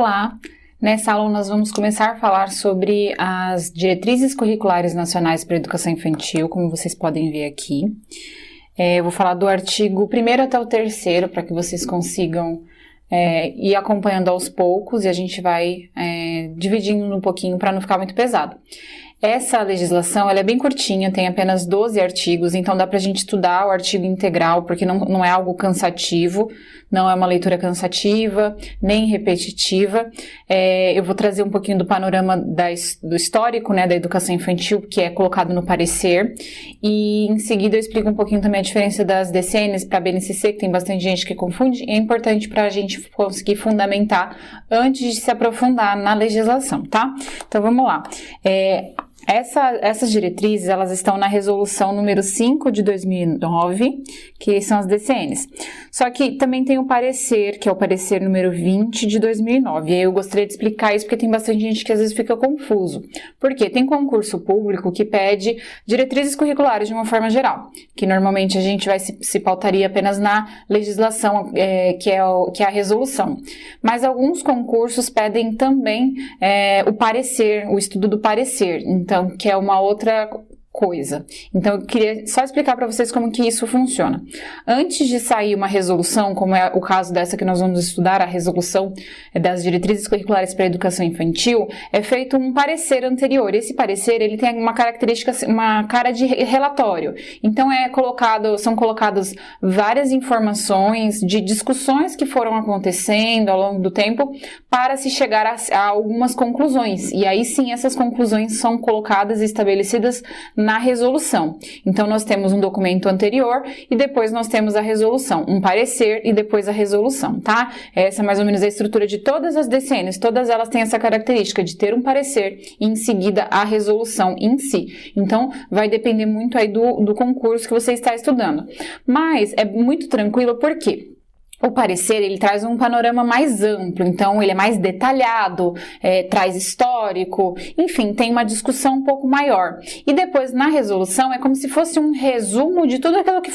Olá! Nessa aula nós vamos começar a falar sobre as diretrizes curriculares nacionais para a educação infantil, como vocês podem ver aqui. Eu vou falar do artigo 1º até o 3º, para que vocês consigam ir acompanhando aos poucos, e a gente vai dividindo um pouquinho para não ficar muito pesado. Essa legislação ela é bem curtinha, tem apenas 12 artigos, então dá para a gente estudar o artigo integral, porque não é algo cansativo, não é uma leitura cansativa, nem repetitiva. Eu vou trazer um pouquinho do panorama do histórico, né, da educação infantil, que é colocado no parecer, e em seguida eu explico um pouquinho também a diferença das DCNs para a BNCC, que tem bastante gente que confunde, e é importante para a gente conseguir fundamentar antes de se aprofundar na legislação, tá? Então vamos lá. Essas diretrizes, elas estão na resolução número 5 de 2009, que são as DCNs. Só que também tem o parecer, que é o parecer número 20 de 2009. E aí eu gostaria de explicar isso porque tem bastante gente que às vezes fica confuso. Por quê? Tem concurso público que pede diretrizes curriculares de uma forma geral, que normalmente a gente vai se pautaria apenas na legislação, que é a resolução. Mas alguns concursos pedem também o parecer, o estudo do parecer. Então, que é uma outra coisa. Então, eu queria só explicar para vocês como que isso funciona. Antes de sair uma resolução, como é o caso dessa que nós vamos estudar, a resolução das diretrizes curriculares para a educação infantil, é feito um parecer anterior. Esse parecer, ele tem uma característica, uma cara de relatório. Então, são colocadas várias informações de discussões que foram acontecendo ao longo do tempo para se chegar a algumas conclusões. E aí sim, essas conclusões são colocadas e estabelecidas na resolução. Então, nós temos um documento anterior e depois nós temos a resolução, um parecer e depois a resolução, tá? Essa é mais ou menos a estrutura de todas as DCNs, todas elas têm essa característica de ter um parecer e em seguida a resolução em si. Então, vai depender muito aí do concurso que você está estudando. Mas é muito tranquilo, por quê? O parecer, ele traz um panorama mais amplo, então ele é mais detalhado, traz histórico, enfim, tem uma discussão um pouco maior. E depois, na resolução, é como se fosse um resumo de tudo aquilo que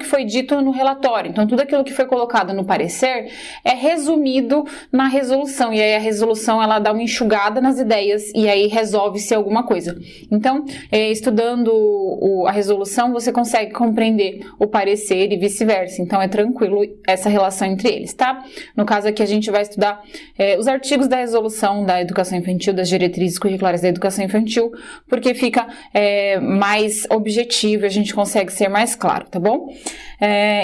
foi dito no relatório. Então, tudo aquilo que foi colocado no parecer é resumido na resolução, e aí a resolução, ela dá uma enxugada nas ideias, e aí resolve-se alguma coisa. Então, estudando a resolução, você consegue compreender o parecer e vice-versa. Então, é tranquilo essa relação entre eles, tá? No caso aqui a gente vai estudar os artigos da resolução da educação infantil, das diretrizes curriculares da educação infantil, porque fica mais objetivo, a gente consegue ser mais claro, tá bom?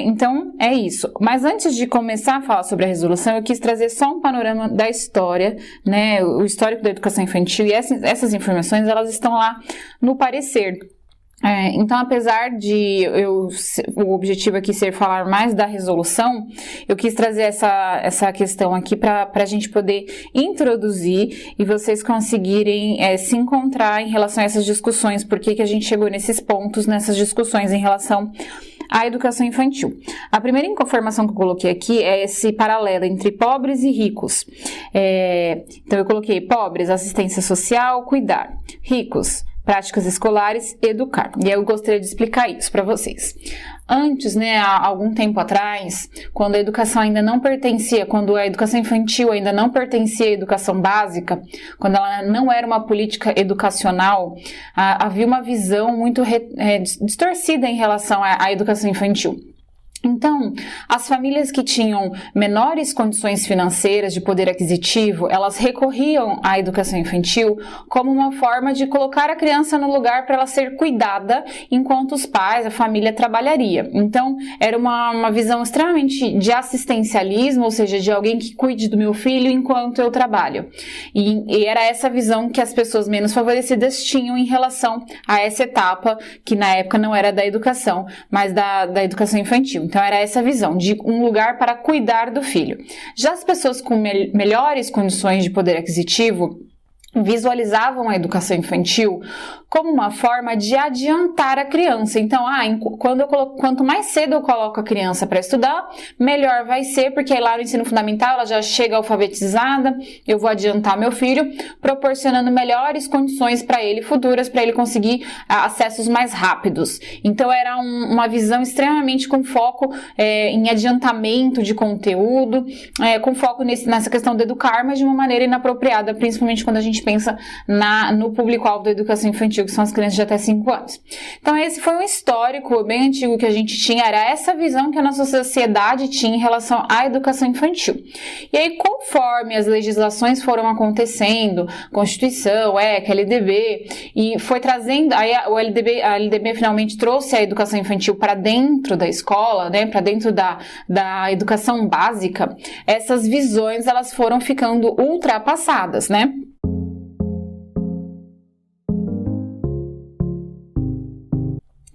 Então, é isso. Mas antes de começar a falar sobre a resolução, eu quis trazer só um panorama da história, né? O histórico da educação infantil, e essas informações, elas estão lá no parecer. Então, apesar de o objetivo aqui ser falar mais da resolução, eu quis trazer essa questão aqui para a gente poder introduzir e vocês conseguirem se encontrar em relação a essas discussões, por que a gente chegou nesses pontos, nessas discussões em relação à educação infantil. A primeira informação que eu coloquei aqui é esse paralelo entre pobres e ricos. Então, eu coloquei pobres, assistência social, cuidar. Ricos, práticas escolares, educar. E eu gostaria de explicar isso para vocês. Antes, né, há algum tempo atrás, quando a educação ainda não pertencia, quando a educação infantil ainda não pertencia à educação básica, quando ela não era uma política educacional, havia uma visão muito distorcida em relação à educação infantil. Então, as famílias que tinham menores condições financeiras de poder aquisitivo, elas recorriam à educação infantil como uma forma de colocar a criança no lugar para ela ser cuidada enquanto os pais, a família trabalharia. Então, era uma visão extremamente de assistencialismo, ou seja, de alguém que cuide do meu filho enquanto eu trabalho. E era essa visão que as pessoas menos favorecidas tinham em relação a essa etapa, que na época não era da educação, mas da educação infantil. Então, era essa visão de um lugar para cuidar do filho. Já as pessoas com melhores condições de poder aquisitivo, visualizavam a educação infantil como uma forma de adiantar a criança. Então, quanto mais cedo eu coloco a criança para estudar, melhor vai ser, porque aí lá no ensino fundamental ela já chega alfabetizada, eu vou adiantar meu filho, proporcionando melhores condições para ele futuras, para ele conseguir acessos mais rápidos. Então, era uma visão extremamente com foco em adiantamento de conteúdo, com foco nessa questão de educar, mas de uma maneira inapropriada, principalmente quando a gente pensa no público-alvo da educação infantil, que são as crianças de até 5 anos. Então esse foi um histórico bem antigo que a gente tinha, era essa visão que a nossa sociedade tinha em relação à educação infantil. E aí, conforme as legislações foram acontecendo, Constituição, ECA, LDB, e foi trazendo, aí a LDB finalmente trouxe a educação infantil para dentro da escola, né, para dentro da educação básica, essas visões elas foram ficando ultrapassadas, né?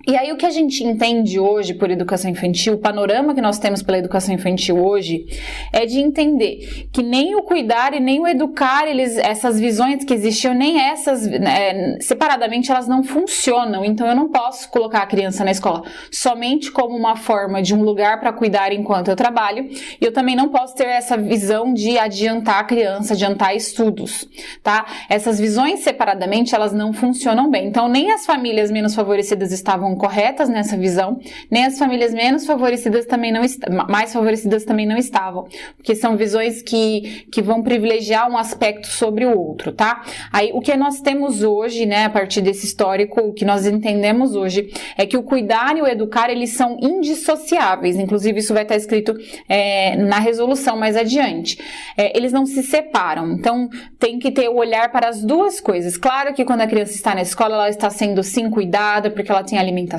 E aí o que a gente entende hoje por educação infantil, o panorama que nós temos pela educação infantil hoje, é de entender que nem o cuidar e nem o educar, essas visões que existiam, nem essas, separadamente, elas não funcionam. Então eu não posso colocar a criança na escola somente como uma forma de um lugar para cuidar enquanto eu trabalho, e eu também não posso ter essa visão de adiantar a criança, adiantar estudos, tá? Essas visões separadamente, elas não funcionam bem. Então nem as famílias menos favorecidas estavam corretas nessa visão, nem as famílias menos favorecidas também mais favorecidas também não estavam, porque são visões que vão privilegiar um aspecto sobre o outro, tá? Aí o que nós temos hoje, né, a partir desse histórico, o que nós entendemos hoje é que o cuidar e o educar, eles são indissociáveis, inclusive isso vai estar escrito na resolução mais adiante. Eles não se separam, então tem que ter o olhar para as duas coisas. Claro que quando a criança está na escola, ela está sendo sim cuidada, porque ela tem alimentação,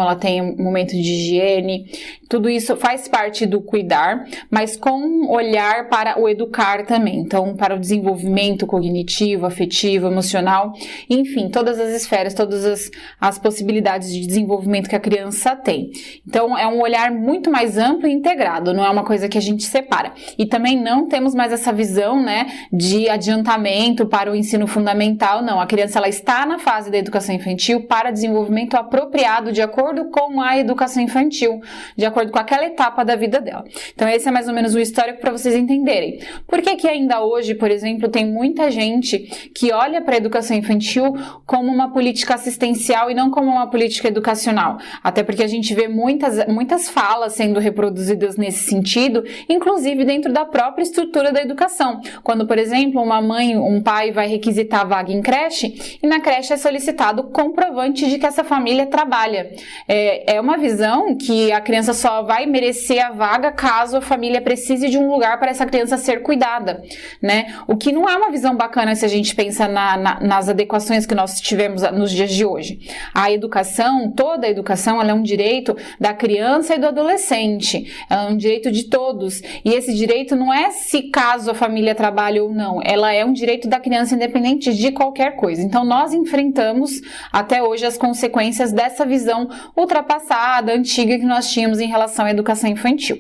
ela tem um momento de higiene, tudo isso faz parte do cuidar, mas com olhar para o educar também, então para o desenvolvimento cognitivo, afetivo, emocional, enfim, todas as esferas, todas as possibilidades de desenvolvimento que a criança tem. Então é um olhar muito mais amplo e integrado, não é uma coisa que a gente separa. E também não temos mais essa visão, né, de adiantamento para o ensino fundamental, não. A criança ela está na fase da educação infantil para desenvolvimento apropriado de acordo com a educação infantil, de acordo com aquela etapa da vida dela. Então esse é mais ou menos o histórico para vocês entenderem. Por que ainda hoje, por exemplo, tem muita gente que olha para a educação infantil como uma política assistencial e não como uma política educacional? Até porque a gente vê muitas falas sendo reproduzidas nesse sentido, inclusive dentro da própria estrutura da educação. Quando, por exemplo, uma mãe, um pai vai requisitar a vaga em creche e na creche é solicitado comprovante de que essa família trabalha. É uma visão que a criança só vai merecer a vaga caso a família precise de um lugar para essa criança ser cuidada, né? O que não é uma visão bacana se a gente pensa nas adequações que nós tivemos nos dias de hoje. A educação, toda a educação, ela é um direito da criança e do adolescente, ela é um direito de todos, e esse direito não é se caso a família trabalha ou não, ela é um direito da criança independente de qualquer coisa. Então nós enfrentamos até hoje as consequências dessa visão ultrapassada, antiga que nós tínhamos em relação à educação infantil.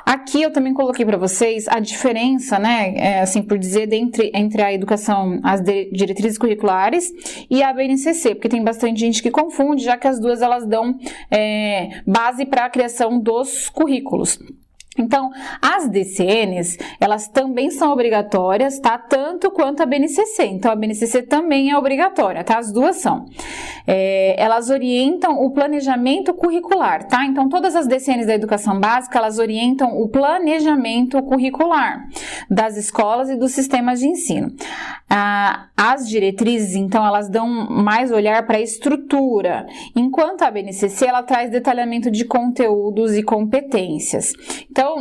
Aqui eu também coloquei para vocês a diferença, né, assim por dizer, entre a educação, as diretrizes curriculares e a BNCC, porque tem bastante gente que confunde, já que as duas elas dão base para a criação dos currículos. Então, as DCNs, elas também são obrigatórias, tá? Tanto quanto a BNCC. Então, a BNCC também é obrigatória, tá? As duas são. Elas orientam o planejamento curricular, tá? Então, todas as DCNs da educação básica, elas orientam o planejamento curricular das escolas e dos sistemas de ensino. As diretrizes, então, elas dão mais olhar para a estrutura, enquanto a BNCC, ela traz detalhamento de conteúdos e competências. Então,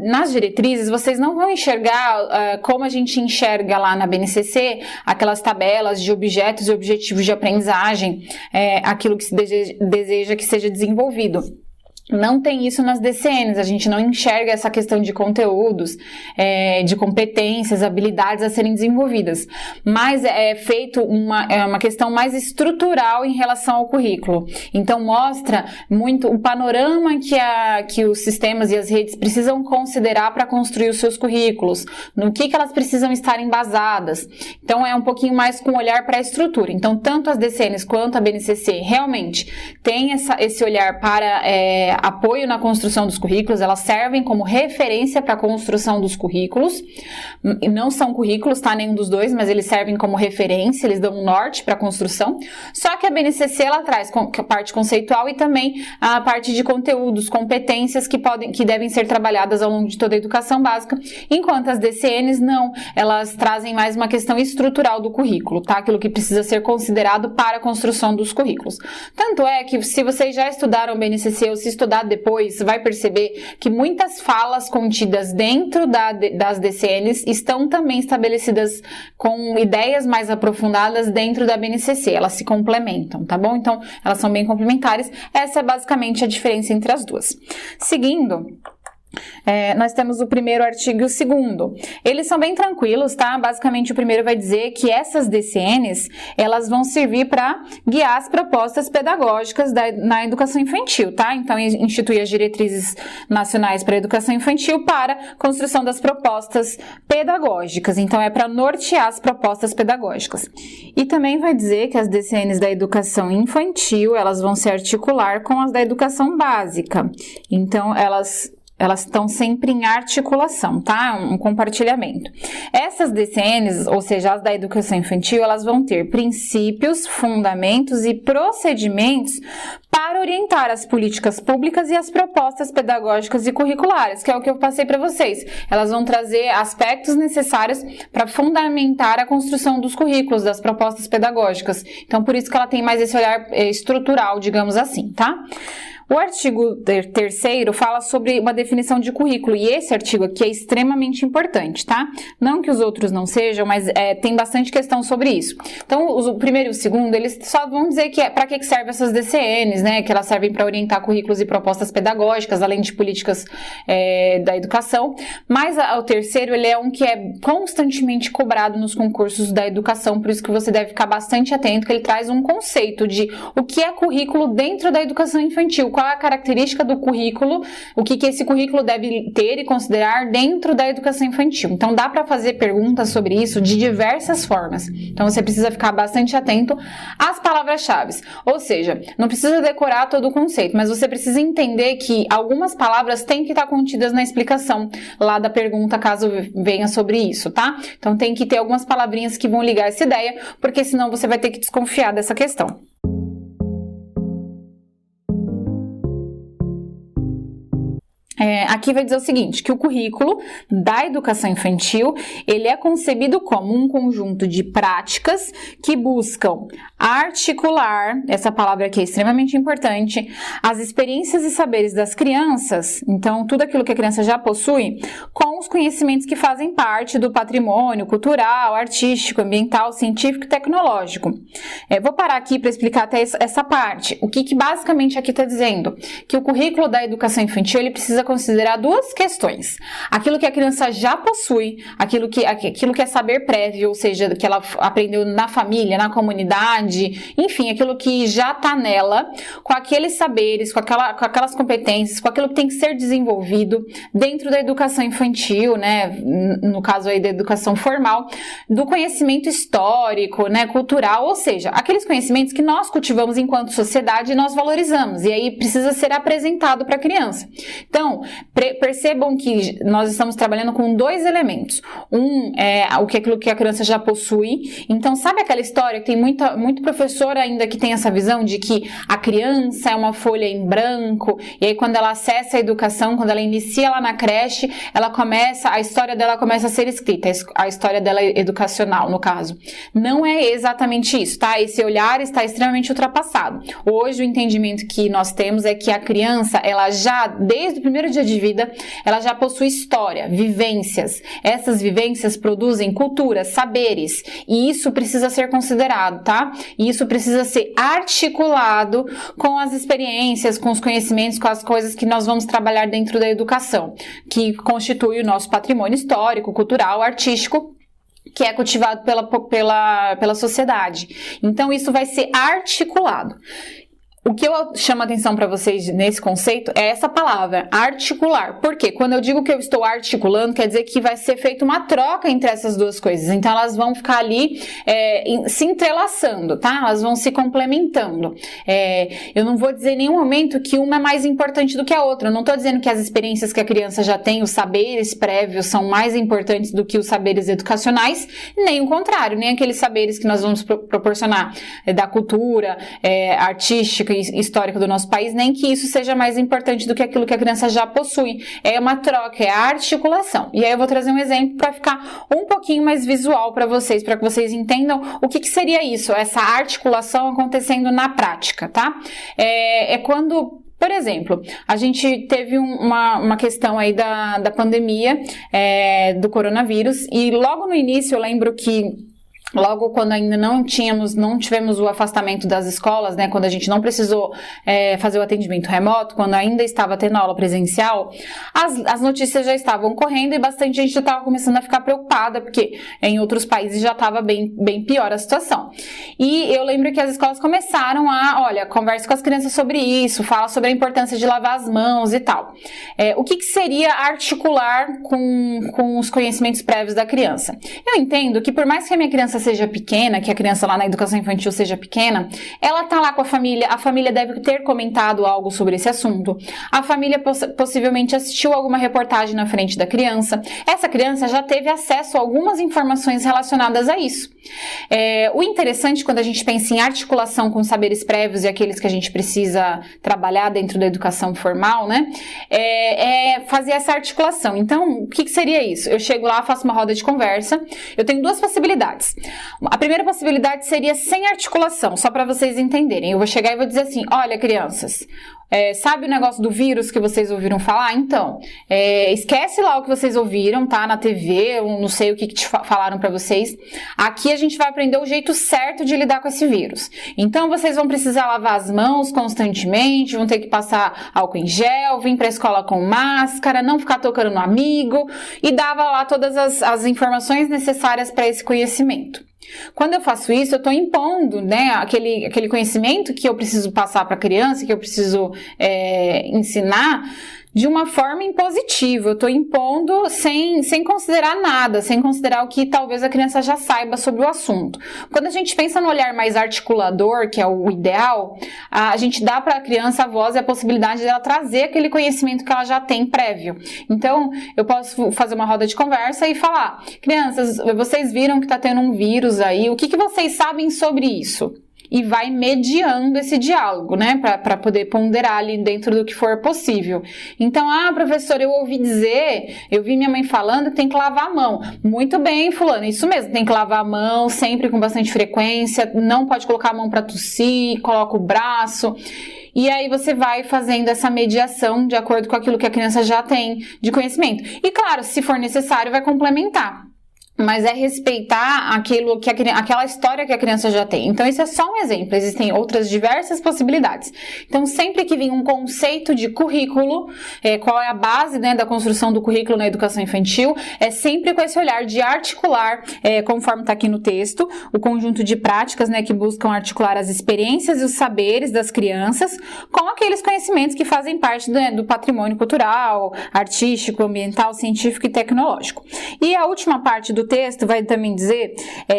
nas diretrizes, vocês não vão enxergar como a gente enxerga lá na BNCC, aquelas tabelas de objetos e objetivos de aprendizagem, aquilo que se deseja que seja desenvolvido. Não tem isso nas DCNs, a gente não enxerga essa questão de conteúdos, de competências, habilidades a serem desenvolvidas, mas é feito uma questão mais estrutural em relação ao currículo. Então mostra muito o panorama que os sistemas e as redes precisam considerar para construir os seus currículos, no que elas precisam estar embasadas. Então é um pouquinho mais com olhar para a estrutura. Então tanto as DCNs quanto a BNCC realmente tem esse olhar para apoio na construção dos currículos, elas servem como referência para a construção dos currículos, não são currículos, tá, nenhum dos dois, mas eles servem como referência, eles dão um norte para a construção, só que a BNCC, ela traz a parte conceitual e também a parte de conteúdos, competências que devem ser trabalhadas ao longo de toda a educação básica, enquanto as DCNs não, elas trazem mais uma questão estrutural do currículo, tá, aquilo que precisa ser considerado para a construção dos currículos. Tanto é que se vocês já estudaram BNCC ou se estudar depois, vai perceber que muitas falas contidas dentro das DCNs estão também estabelecidas com ideias mais aprofundadas dentro da BNCC, elas se complementam, tá bom? Então, elas são bem complementares, essa é basicamente a diferença entre as duas. Seguindo, nós temos o primeiro artigo e o segundo. Eles são bem tranquilos, tá? Basicamente, o primeiro vai dizer que essas DCNs, elas vão servir para guiar as propostas pedagógicas na educação infantil, tá? Então, institui as diretrizes nacionais para a educação infantil para construção das propostas pedagógicas. Então, é para nortear as propostas pedagógicas. E também vai dizer que as DCNs da educação infantil, elas vão se articular com as da educação básica. Então, elas estão sempre em articulação, tá? Um compartilhamento. Essas DCNs, ou seja, as da educação infantil, elas vão ter princípios, fundamentos e procedimentos para orientar as políticas públicas e as propostas pedagógicas e curriculares, que é o que eu passei para vocês. Elas vão trazer aspectos necessários para fundamentar a construção dos currículos, das propostas pedagógicas. Então, por isso que ela tem mais esse olhar estrutural, digamos assim, tá? O artigo terceiro fala sobre uma definição de currículo, e esse artigo aqui é extremamente importante, tá? Não que os outros não sejam, mas tem bastante questão sobre isso. Então, o primeiro e o segundo, eles só vão dizer que para que servem essas DCNs, né? Que elas servem para orientar currículos e propostas pedagógicas, além de políticas da educação. Mas o terceiro, ele é um que é constantemente cobrado nos concursos da educação, por isso que você deve ficar bastante atento, que ele traz um conceito de o que é currículo dentro da educação infantil, qual é a característica do currículo, o que esse currículo deve ter e considerar dentro da educação infantil. Então, dá para fazer perguntas sobre isso de diversas formas. Então, você precisa ficar bastante atento às palavras-chave. Ou seja, não precisa decorar todo o conceito, mas você precisa entender que algumas palavras têm que estar contidas na explicação lá da pergunta, caso venha sobre isso, tá? Então, tem que ter algumas palavrinhas que vão ligar essa ideia, porque senão você vai ter que desconfiar dessa questão. Aqui vai dizer o seguinte, que o currículo da educação infantil, ele é concebido como um conjunto de práticas que buscam articular, essa palavra aqui é extremamente importante, as experiências e saberes das crianças, então tudo aquilo que a criança já possui, com os conhecimentos que fazem parte do patrimônio cultural, artístico, ambiental, científico e tecnológico. Vou parar aqui para explicar até essa parte. O que basicamente aqui está dizendo? Que o currículo da educação infantil, ele precisa considerar duas questões. Aquilo que a criança já possui, aquilo que é saber prévio, ou seja, que ela aprendeu na família, na comunidade, enfim, aquilo que já está nela, com aqueles saberes, com aquelas competências, com aquilo que tem que ser desenvolvido dentro da educação infantil, né, no caso aí da educação formal, do conhecimento histórico, né, cultural, ou seja, aqueles conhecimentos que nós cultivamos enquanto sociedade e nós valorizamos, e aí precisa ser apresentado para a criança. Então, percebam que nós estamos trabalhando com dois elementos. Um é aquilo que a criança já possui. Então, sabe aquela história que tem muito professor ainda que tem essa visão de que a criança é uma folha em branco, e aí quando ela acessa a educação, quando ela inicia lá na creche, a história dela começa a ser escrita, a história dela educacional, no caso. Não é exatamente isso, tá? Esse olhar está extremamente ultrapassado. Hoje, o entendimento que nós temos é que a criança, ela já, desde o primeiro dia de vida, ela já possui história, vivências. Essas vivências produzem cultura, saberes, e isso precisa ser considerado, tá? e isso precisa ser articulado com as experiências, com os conhecimentos, com as coisas que nós vamos trabalhar dentro da educação, que constitui o nosso patrimônio histórico, cultural, artístico, que é cultivado pela sociedade. Então, isso vai ser articulado. O que eu chamo a atenção para vocês nesse conceito é essa palavra, articular. Por quê? Quando eu digo que eu estou articulando, quer dizer que vai ser feita uma troca entre essas duas coisas. Então, elas vão ficar ali se entrelaçando, tá? Elas vão se complementando. Eu não vou dizer em nenhum momento que uma é mais importante do que a outra. Eu não estou dizendo que as experiências que a criança já tem, os saberes prévios, são mais importantes do que os saberes educacionais, nem o contrário, nem aqueles saberes que nós vamos proporcionar da cultura artística, histórica do nosso país, nem que isso seja mais importante do que aquilo que a criança já possui. É uma troca, é a articulação. E aí eu vou trazer um exemplo para ficar um pouquinho mais visual para vocês, para que vocês entendam o que seria isso, essa articulação acontecendo na prática, tá? Quando, por exemplo, a gente teve uma questão aí da pandemia do coronavírus, e logo no início eu lembro que logo quando ainda não tivemos o afastamento das escolas, né, quando a gente não precisou fazer o atendimento remoto, quando ainda estava tendo aula presencial, as notícias já estavam correndo e bastante gente já estava começando a ficar preocupada, porque em outros países já estava bem pior a situação. E eu lembro que as escolas começaram olha, conversa com as crianças sobre isso, fala sobre a importância de lavar as mãos e tal. O que seria articular com os conhecimentos prévios da criança? Eu entendo que por mais que a minha criança seja pequena, que a criança lá na educação infantil seja pequena, ela tá lá com a família deve ter comentado algo sobre esse assunto, a família possivelmente assistiu alguma reportagem na frente da criança, essa criança já teve acesso a algumas informações relacionadas a isso. O interessante quando a gente pensa em articulação com saberes prévios e aqueles que a gente precisa trabalhar dentro da educação formal, né, é fazer essa articulação. Então, o que seria isso? Eu chego lá, faço uma roda de conversa, eu tenho duas possibilidades. A primeira possibilidade seria sem articulação, só para vocês entenderem. Eu vou chegar e vou dizer assim, olha crianças, sabe o negócio do vírus que vocês ouviram falar? Então, esquece lá o que vocês ouviram, tá? Na TV, eu não sei o que falaram para vocês. Aqui a gente vai aprender o jeito certo de lidar com esse vírus. Então, vocês vão precisar lavar as mãos constantemente, vão ter que passar álcool em gel, vir pra escola com máscara, não ficar tocando no amigo, e dava lá todas as informações necessárias para esse conhecimento. Quando eu faço isso, eu estou impondo, né, aquele conhecimento que eu preciso passar para a criança, que eu preciso ensinar, de uma forma impositiva. Eu estou impondo sem considerar nada, sem considerar o que talvez a criança já saiba sobre o assunto. Quando a gente pensa no olhar mais articulador, que é o ideal, a gente dá para a criança a voz e a possibilidade dela trazer aquele conhecimento que ela já tem prévio. Então, eu posso fazer uma roda de conversa e falar, crianças, vocês viram que está tendo um vírus aí, o que vocês sabem sobre isso? E vai mediando esse diálogo, né, para poder ponderar ali dentro do que for possível. Então, professora, eu vi minha mãe falando que tem que lavar a mão. Muito bem, fulano, isso mesmo, tem que lavar a mão sempre com bastante frequência, não pode colocar a mão para tossir, coloca o braço. E aí você vai fazendo essa mediação de acordo com aquilo que a criança já tem de conhecimento. E claro, se for necessário, vai complementar. Mas é respeitar aquela história que a criança já tem. Então, isso é só um exemplo. Existem outras diversas possibilidades. Então, sempre que vir um conceito de currículo, qual é a base, né, da construção do currículo na educação infantil, é sempre com esse olhar de articular, conforme está aqui no texto, o conjunto de práticas, né, que buscam articular as experiências e os saberes das crianças com aqueles conhecimentos que fazem parte do patrimônio cultural, artístico, ambiental, científico e tecnológico. E a última parte do texto vai também dizer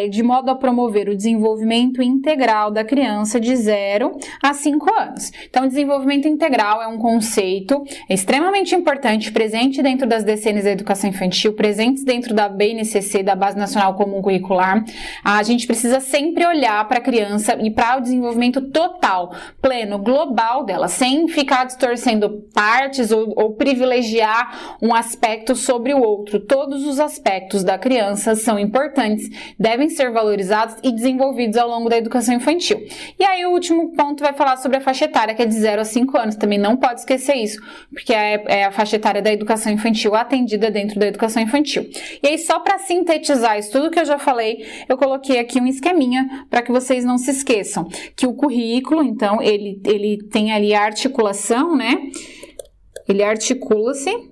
de modo a promover o desenvolvimento integral da criança de 0 a 5 anos. Então, desenvolvimento integral é um conceito extremamente importante, presente dentro das DCNs da educação infantil, presentes dentro da BNCC, da Base Nacional Comum Curricular. A gente precisa sempre olhar para a criança e para o desenvolvimento total, pleno, global dela, sem ficar distorcendo partes ou privilegiar um aspecto sobre o outro. Todos os aspectos da criança crianças são importantes, devem ser valorizados e desenvolvidos ao longo da educação infantil. E aí o último ponto vai falar sobre a faixa etária, que é de 0 a 5 anos. Também não pode esquecer isso, porque é a faixa etária da educação infantil atendida dentro da educação infantil. E aí, só para sintetizar isso tudo que eu já falei, eu coloquei aqui um esqueminha para que vocês não se esqueçam, que o currículo, então, ele tem ali a articulação, né? Ele articula-se.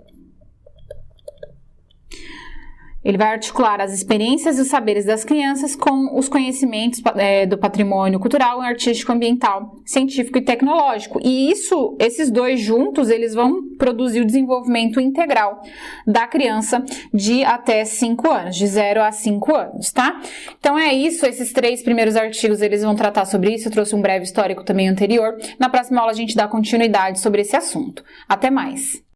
Ele vai articular as experiências e os saberes das crianças com os conhecimentos do patrimônio cultural, artístico, ambiental, científico e tecnológico. E esses dois juntos, eles vão produzir o desenvolvimento integral da criança de até 5 anos, de 0 a 5 anos, tá? Então é isso, esses 3 primeiros artigos, eles vão tratar sobre isso. Eu trouxe um breve histórico também anterior. Na próxima aula a gente dá continuidade sobre esse assunto. Até mais!